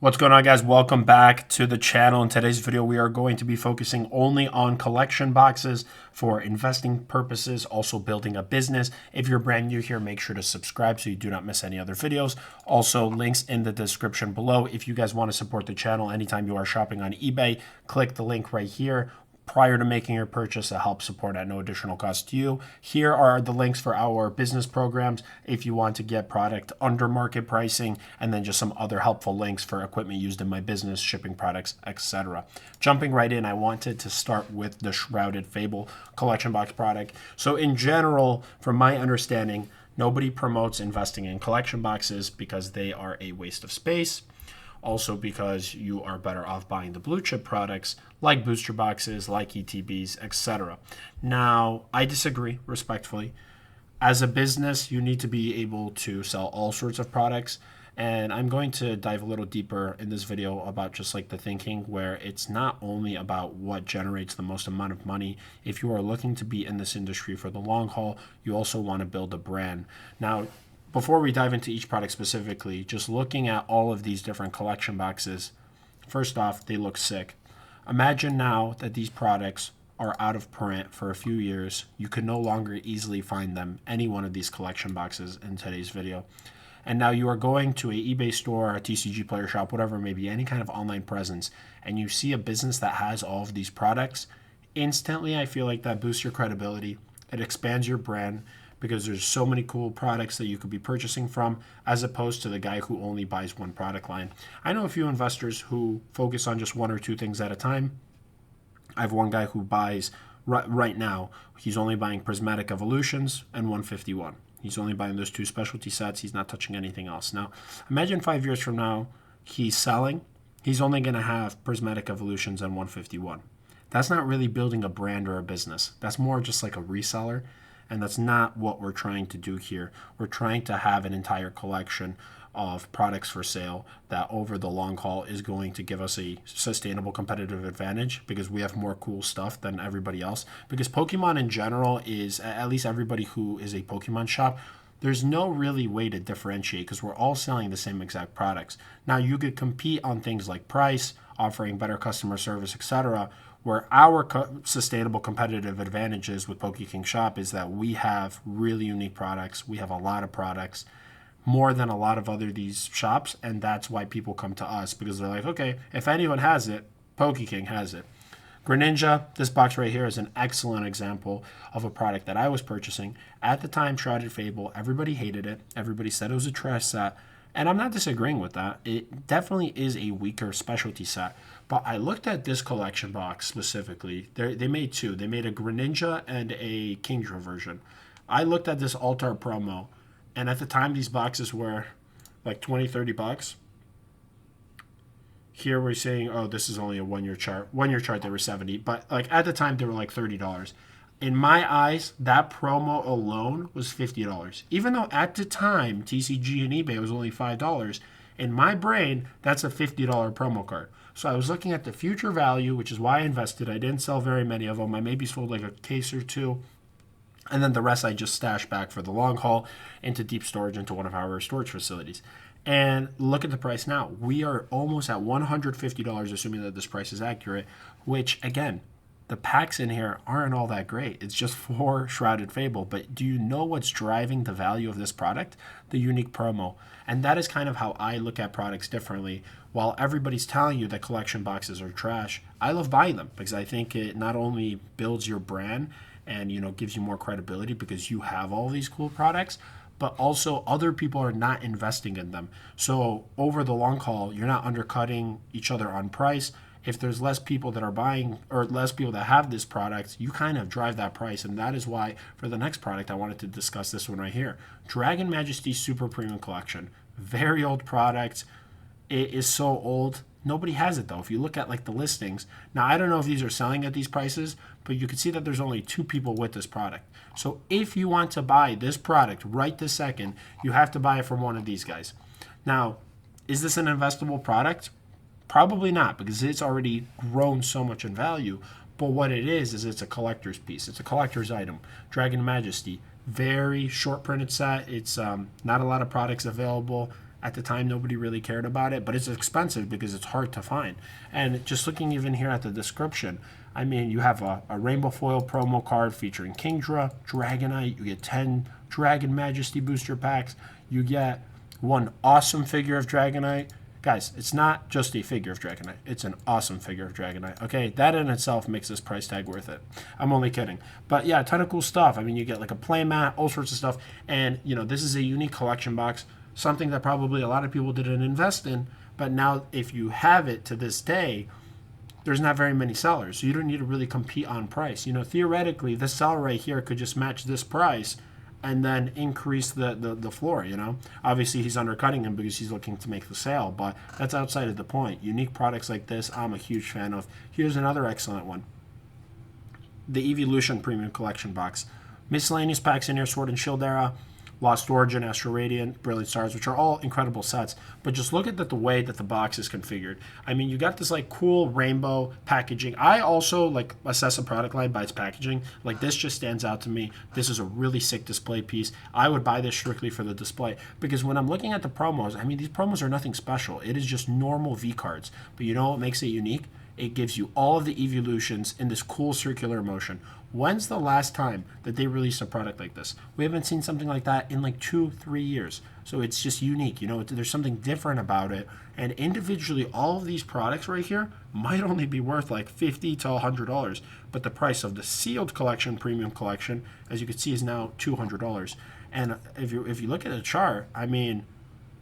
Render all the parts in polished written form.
What's going on, guys? Welcome back to the channel. In today's video, we are going to be focusing only on collection boxes for investing purposes, also building a business. If you're brand new here, make sure to subscribe so you do not miss any other videos. Also, links in the description below. If you guys want to support the channel anytime you are shopping on eBay, click the link right here prior to making your purchase to help support at no additional cost to you. Here are the links for our business programs if you want to get product under market pricing, and then just some other helpful links for equipment used in my business, shipping products, etc. Jumping right in, I wanted to start with the Shrouded Fable collection box product. So in general, from my understanding, nobody promotes investing in collection boxes because they are a waste of space. Also because you are better off buying the blue chip products like booster boxes, like ETBs, etc. Now, I disagree respectfully. As a business, you need to be able to sell all sorts of products. And I'm going to dive a little deeper in this video about just like the thinking where it's not only about what generates the most amount of money. If you are looking to be in this industry for the long haul, you also want to build a brand. Now, before we dive into each product specifically, just looking at all of these different collection boxes, first off, they look sick. Imagine now that these products are out of print for a few years. You can no longer easily find them, any one of these collection boxes in today's video. And now you are going to a eBay store, a TCG player shop, whatever it may be, any kind of online presence, and you see a business that has all of these products. Instantly, I feel like that boosts your credibility. It expands your brand, because there's so many cool products that you could be purchasing from, as opposed to the guy who only buys one product line. I know a few investors who focus on just one or two things at a time. I have one guy who buys, right now, he's only buying Prismatic Evolutions and 151. He's only buying those two specialty sets. He's not touching anything else. Now, imagine 5 years from now, he's selling. He's only going to have Prismatic Evolutions and 151. That's not really building a brand or a business. That's more just like a reseller. And that's not what we're trying to do here. We're trying to have an entire collection of products for sale that over the long haul is going to give us a sustainable competitive advantage, because we have more cool stuff than everybody else. Because Pokemon in general is, at least everybody who is a Pokemon shop, there's no really way to differentiate because we're all selling the same exact products. Now, you could compete on things like price, offering better customer service, etc., where our sustainable competitive advantages with PokeKingShop is that we have really unique products. We have a lot of products, more than a lot of other these shops, and that's why people come to us, because they're like, okay, if anyone has it, PokeKing has it. Greninja, this box right here, is an excellent example of a product that I was purchasing. At the time, Shrouded Fable, everybody hated it. Everybody said it was a trash set. And I'm not disagreeing with that. It definitely is a weaker specialty set. But I looked at this collection box specifically. They made two. They made a Greninja and a Kingdra version. I looked at this Altar promo, and at the time these boxes were like 20, 30 bucks. Here we're saying, oh, this is only a 1 year chart. 1 year chart, they were 70. But like at the time, they were like $30. In my eyes, that promo alone was $50. Even though at the time, TCG and eBay was only $5, in my brain, that's a $50 promo card. So I was looking at the future value, which is why I invested. I didn't sell very many of them. I maybe sold like a case or two. And then the rest I just stashed back for the long haul into deep storage into one of our storage facilities. And look at the price now. We are almost at $150, assuming that this price is accurate, which, again, the packs in here aren't all that great. It's just for Shrouded Fable. But do you know what's driving the value of this product? The unique promo. And that is kind of how I look at products differently. While everybody's telling you that collection boxes are trash, I love buying them because I think it not only builds your brand and, gives you more credibility because you have all these cool products, but also other people are not investing in them. So over the long haul, you're not undercutting each other on price. If there's less people that are buying or less people that have this product, you kind of drive that price. And that is why for the next product, I wanted to discuss this one right here. Mag Majesty Super Premium Collection. Very old product. It is so old. Nobody has it though. If you look at like the listings, now I don't know if these are selling at these prices, but you can see that there's only 2 people with this product. So if you want to buy this product right this second, you have to buy it from one of these guys. Now, is this an investable product? Probably not, because it's already grown so much in value. But what it is it's a collector's piece. It's a collector's item. Dragon Majesty, very short printed set. It's not a lot of products available. At the time, nobody really cared about it, but it's expensive because it's hard to find. And just looking even here at the description, I mean, you have a rainbow foil promo card featuring Kingdra, Dragonite. You get 10 Dragon Majesty booster packs. You get one awesome figure of Dragonite. Guys, it's not just a figure of Dragonite. It's an awesome figure of Dragonite. Okay, that in itself makes this price tag worth it. I'm only kidding. But yeah, a ton of cool stuff. I mean, you get like a playmat, all sorts of stuff. And, you know, this is a unique collection box, something that probably a lot of people didn't invest in. But now if you have it to this day, there's not very many sellers. So you don't need to really compete on price. You know, theoretically, this seller right here could just match this price and then increase the floor, you know. Obviously, he's undercutting him because he's looking to make the sale, but that's outside of the point. Unique products like this, I'm a huge fan of. Here's another excellent one. The Eevee Lucian Premium Collection Box. Miscellaneous packs in here, Sword and Shield era, Lost Origin, Astral Radiant, Brilliant Stars, which are all incredible sets. But just look at the way that the box is configured. I mean, you got this like cool rainbow packaging. I also like assess a product line by its packaging. Like this just stands out to me. This is a really sick display piece. I would buy this strictly for the display because when I'm looking at the promos, I mean, these promos are nothing special. It is just normal V cards. But you know what makes it unique? It gives you all of the evolutions in this cool circular motion. When's the last time that they released a product like this? We haven't seen something like that in like 2-3 years. So it's just unique. You know, there's something different about it. And individually, all of these products right here might only be worth like $50 to $100. But the price of the sealed collection, premium collection, as you can see, is now $200. And if you look at the chart, I mean,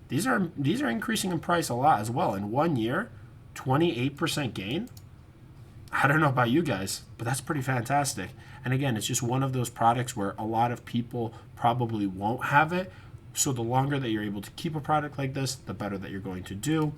these are increasing in price a lot as well. In 1 year, 28% gain. I don't know about you guys, but that's pretty fantastic. And again, it's just one of those products where a lot of people probably won't have it. So the longer that you're able to keep a product like this, the better that you're going to do.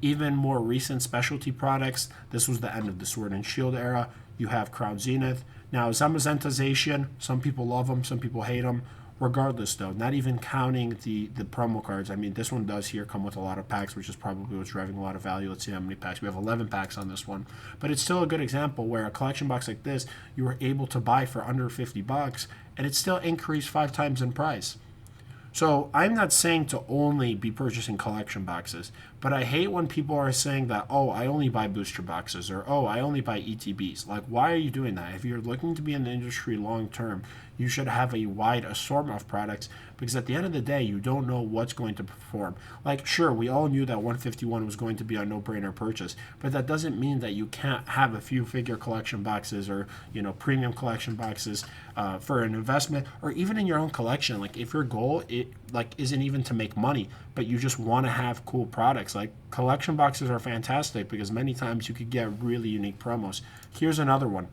Even more recent specialty products. This was the end of the Sword and Shield era. You have Crown Zenith. Now, Zamazenta Zacian, some people love them, some people hate them. Regardless, though, not even counting the promo cards. I mean, this one does here come with a lot of packs, which is probably what's driving a lot of value. Let's see how many packs. We have 11 packs on this one. But it's still a good example where a collection box like this, you were able to buy for under $50, and it still increased 5 times in price. So I'm not saying to only be purchasing collection boxes, but I hate when people are saying that, oh, I only buy booster boxes, or oh, I only buy ETBs. Like, why are you doing that? If you're looking to be in the industry long term, you should have a wide assortment of products because at the end of the day, you don't know what's going to perform. Like, sure, we all knew that 151 was going to be a no-brainer purchase, but that doesn't mean that you can't have a few figure collection boxes or, you know, premium collection boxes for an investment, or even in your own collection. Like, if your goal isn't even to make money, but you just want to have cool products, like collection boxes are fantastic because many times you could get really unique promos. Here's another one.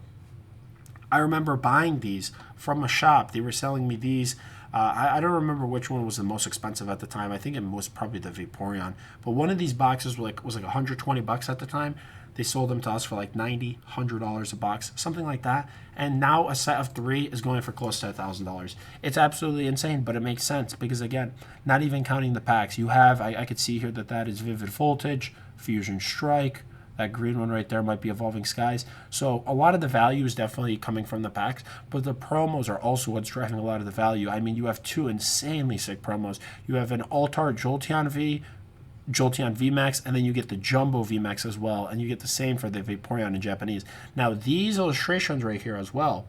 I remember buying these from a shop. They were selling me these. I don't remember which one was the most expensive at the time. I think it was probably the Vaporeon. But one of these boxes was like $120 at the time. They sold them to us for like $90, $100 a box, something like that. And now a set of 3 is going for close to $1,000. It's absolutely insane, but it makes sense because, again, not even counting the packs. You have, I could see here that is Vivid Voltage, Fusion Strike. That green one right there might be Evolving Skies. So a lot of the value is definitely coming from the packs, but the promos are also what's driving a lot of the value. I mean, you have 2 insanely sick promos. You have an Altar Jolteon VMAX, and then you get the Jumbo VMAX as well, and you get the same for the Vaporeon in Japanese. Now, these illustrations right here as well,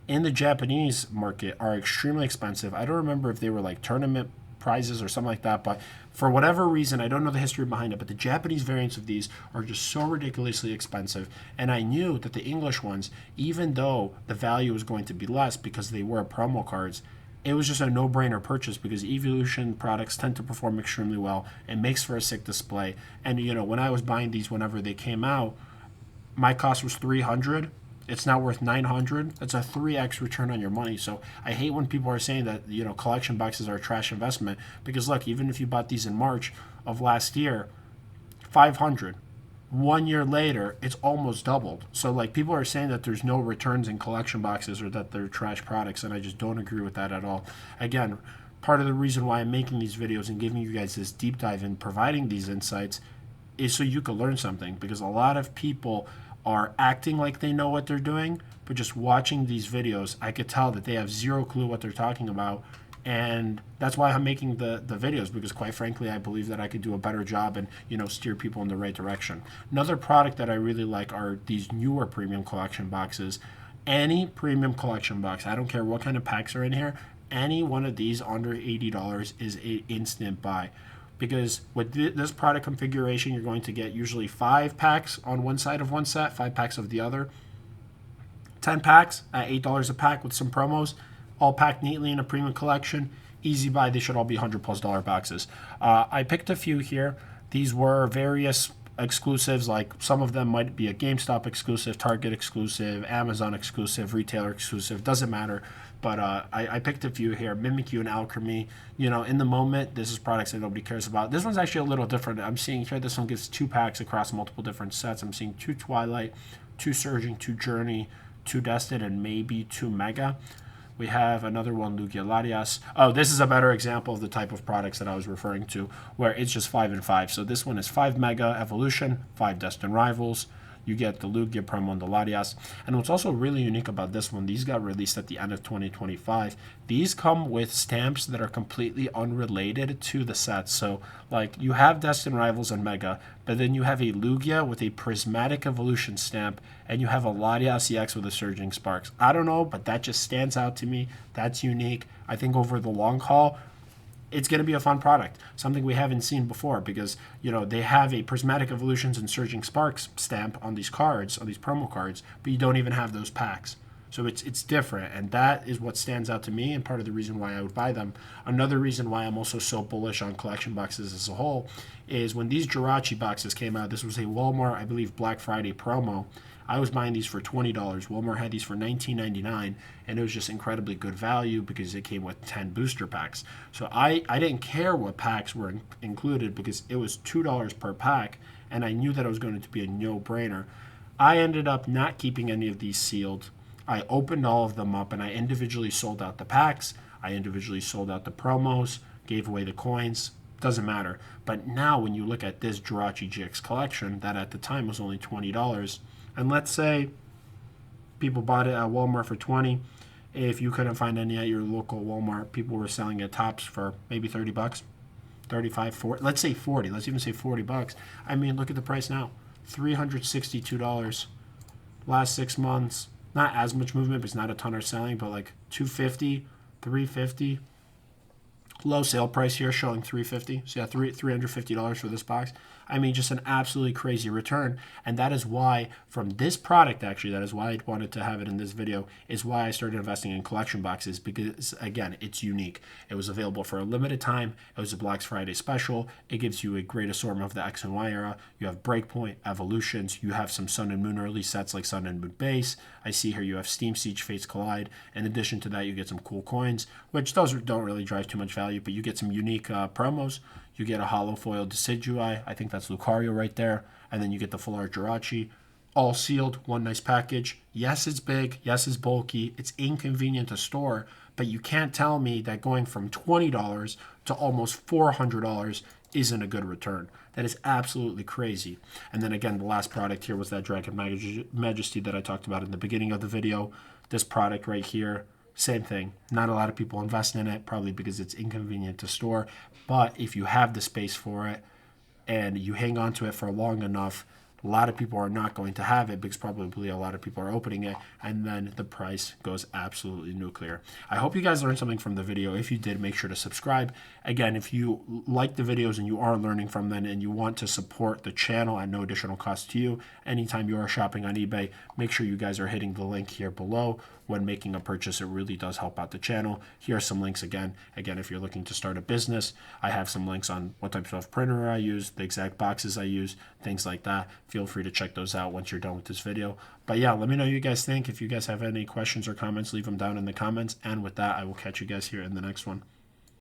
in the Japanese market, are extremely expensive. I don't remember if they were like tournament prizes or something like that, but for whatever reason, I don't know the history behind it, but the Japanese variants of these are just so ridiculously expensive. And I knew that the English ones, even though the value was going to be less because they were promo cards, it was just a no-brainer purchase because Evolution products tend to perform extremely well. It makes for a sick display. And, you know, when I was buying these whenever they came out, my cost was $300. It's now worth $900. That's a 3x return on your money. So I hate when people are saying that, you know, collection boxes are a trash investment because, look, even if you bought these in March of last year, $500. 1 year later, it's almost doubled. So, like, people are saying that there's no returns in collection boxes or that they're trash products, and I just don't agree with that at all. Again, part of the reason why I'm making these videos and giving you guys this deep dive and providing these insights is so you can learn something, because a lot of people are acting like they know what they're doing, but just watching these videos, I could tell that they have zero clue what they're talking about, And that's why I'm making the videos, because quite frankly, I believe that I could do a better job and, you know, steer people in the right direction. Another product that I really like are these newer premium collection boxes. Any premium collection box, I don't care what kind of packs are in here, any one of these under $80 is an instant buy. Because with this product configuration, you're going to get usually 5 packs on one side of one set, 5 packs of the other. 10 packs at $8 a pack with some promos, all packed neatly in a premium collection. Easy buy. They should all be $100+ boxes. I picked a few here. These were various exclusives, like some of them might be a GameStop exclusive, Target exclusive, Amazon exclusive, retailer exclusive, doesn't matter. But I picked a few here. Mimikyu and Alchemy. You know, in the moment, this is products that nobody cares about. This one's actually a little different. I'm seeing here, this one gives 2 packs across multiple different sets. I'm seeing 2 Twilight, 2 Surging, 2 Journey, 2 Destined, and maybe 2 Mega. We have another one, Lugia Latias. Oh, this is a better example of the type of products that I was referring to, where it's just 5 and 5. So this one is 5 Mega Evolution, 5 Destined Rivals. You get the Lugia promo and the Latias. And what's also really unique about this one, these got released at the end of 2025. These come with stamps that are completely unrelated to the sets. So, like, you have Destined Rivals and Mega, but then you have a Lugia with a Prismatic Evolution stamp, and you have a Latias EX with a Surging Sparks. I don't know, but that just stands out to me. That's unique. I think over the long haul, it's going to be a fun product, something we haven't seen before, because, you know, they have a Prismatic Evolutions and Surging Sparks stamp on these cards, on these promo cards, but you don't even have those packs. So it's different, and that is what stands out to me, and part of the reason why I would buy them. Another reason why I'm also so bullish on collection boxes as a whole is when these Jirachi boxes came out. This was a Walmart, I believe, Black Friday promo. I was buying these for $20. Walmart had these for $19.99, and it was just incredibly good value because it came with 10 booster packs. So I didn't care what packs were included, because it was $2 per pack, and I knew that it was going to be a no-brainer. I ended up not keeping any of these sealed. I opened all of them up, and I individually sold out the packs. I individually sold out the promos, gave away the coins. Doesn't matter. But now when you look at this Jirachi GX collection, that at the time was only $20, and let's say people bought it at Walmart for $20. If you couldn't find any at your local Walmart, people were selling it tops for maybe $30, 35, 40. Let's say 40. Let's even say $40. I mean, look at the price now, $362. Last 6 months, not as much movement, but it's not a ton are selling, but like $250, $350. Low sale price here showing $350. So yeah, $350 for this box. I mean, just an absolutely crazy return. And that is why, from this product, actually, that is why I wanted to have it in this video, is why I started investing in collection boxes, because, again, it's unique. It was available for a limited time. It was a Black Friday special. It gives you a great assortment of the X and Y era. You have Breakpoint, Evolutions. You have some Sun and Moon early sets like Sun and Moon Base. I see here you have Steam Siege, Fates Collide. In addition to that, you get some cool coins, which those don't really drive too much value, but you get some unique promos. You get a hollow foil Decidueye. I think that's Lucario right there. And then you get the full art Jirachi. All sealed, one nice package. Yes, it's big. Yes, it's bulky. It's inconvenient to store. But you can't tell me that going from $20 to almost $400 isn't a good return. That is absolutely crazy. And then again, the last product here was that Dragon Majesty that I talked about in the beginning of the video. This product right here, same thing. Not a lot of people invest in it, probably because it's inconvenient to store. But if you have the space for it and you hang on to it for long enough, a lot of people are not going to have it, because probably a lot of people are opening it, and then the price goes absolutely nuclear. I hope you guys learned something from the video. If you did, make sure to subscribe. Again, if you like the videos and you are learning from them and you want to support the channel at no additional cost to you, anytime you are shopping on eBay, make sure you guys are hitting the link here below when making a purchase. It really does help out the channel. Here are some links again. Again, if you're looking to start a business, I have some links on what types of printer I use, the exact boxes I use, things like that. Feel free to check those out once you're done with this video. But yeah, let me know what you guys think. If you guys have any questions or comments, leave them down in the comments. And with that, I will catch you guys here in the next one.